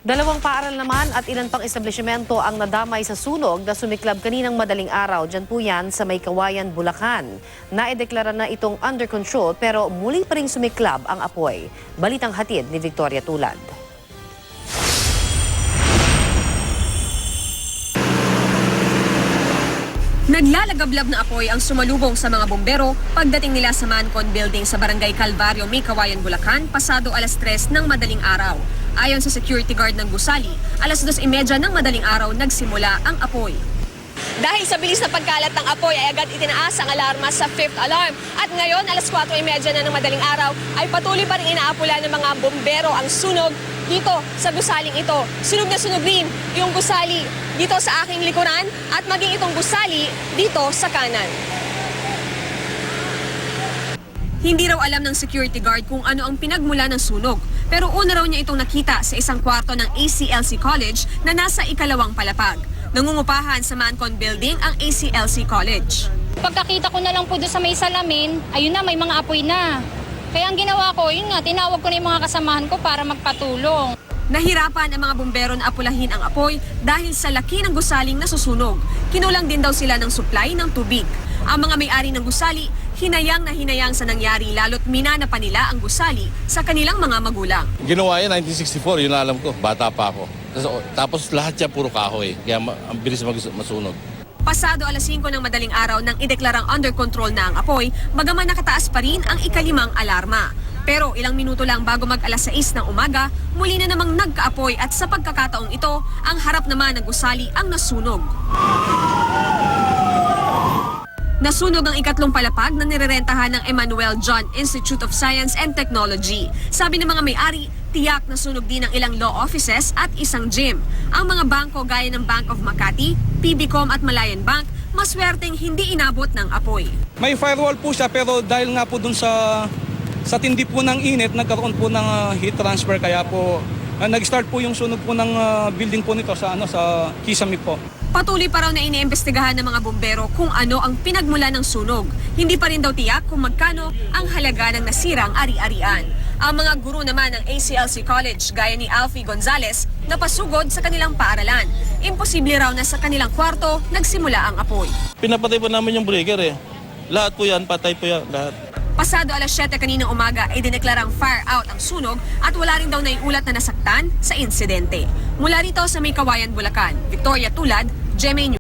Dalawang paaral naman at ilan pang establishmento ang nadamay sa sunog na sumiklab kaninang madaling araw. Diyan po yan sa May Kawayan, Bulacan. Naideklara na itong under control pero muli pa ring sumiklab ang apoy. Balitang hatid ni Victoria Tulad. Naglalagablab na apoy ang sumalubong sa mga bombero pagdating nila sa Mancon Building sa Barangay Calvario, May Kawayan, Bulacan, pasado alas 3 ng madaling araw. Ayon sa security guard ng gusali, alas 2:30 ng madaling araw nagsimula ang apoy. Dahil sa bilis na pagkalat ng apoy ay agad itinaas ang alarma sa 5th alarm. At ngayon, alas 4:30 na ng madaling araw ay patuloy pa rin inaapula ng mga bombero ang sunog dito sa gusaling ito. Sunog na sunog din yung gusali dito sa aking likuran at maging itong gusali dito sa kanan. Hindi raw alam ng security guard kung ano ang pinagmula ng sunog. Pero una raw niya itong nakita sa isang kwarto ng ACLC College na nasa ikalawang palapag. Nangungupahan sa Mancon Building ang ACLC College. Pagkakita ko na lang po doon sa may salamin, ayun na, may mga apoy na. Kaya ang ginawa ko, yun nga, tinawag ko na yung mga kasamahan ko para magpatulong. Nahirapan ang mga bumbero na apulahin ang apoy dahil sa laki ng gusaling nasusunog. Kinulang din daw sila ng supply ng tubig. Ang mga may-ari ng gusali, hinayang na hinayang sa nangyari lalo't minana pa nila ang gusali sa kanilang mga magulang. Ginawa yan 1964, yun alam ko, bata pa ako. Tapos lahat yan puro kahoy, kaya ang bilis masunog. Pasado alas 5 ng madaling araw nang ideklarang under control na ang apoy, bagaman nakataas pa rin ang ikalimang alarma. Pero ilang minuto lang bago mag alas 6 ng umaga, muli na namang nagkaapoy at sa pagkakataong ito, ang harap naman ng gusali ang nasunog. Nasunog ang ikatlong palapag na nirerentahan ng Emmanuel John Institute of Science and Technology. Sabi ng mga may-ari, tiyak na sunog din ang ilang law offices at isang gym. Ang mga bangko gaya ng Bank of Makati, PBCom at Malayan Bank, maswerteng hindi inabot ng apoy. May firewall po siya pero dahil nga po dun sa tindi po ng init, nagkaroon po ng heat transfer kaya po nag-start po yung sunog po ng building po nito sa Kisame po. Patuloy pa raw na iniimbestigahan ng mga bombero kung ano ang pinagmula ng sunog. Hindi pa rin daw tiyak kung magkano ang halaga ng nasirang ari-arian. Ang mga guro naman ng ACLC College gaya ni Alfie Gonzalez napasugod sa kanilang paaralan. Imposible raw na sa kanilang kwarto nagsimula ang apoy. Pinapatay po namin yung breaker eh. Lahat po yan, patay po yan, lahat. Pasado alas 7 kaninang umaga ay dineklarang fire out ang sunog at wala rin daw naiulat na nasaktan sa insidente. Mula rito sa May Kawayan, Bulacan, Victoria Tulad, GMA News.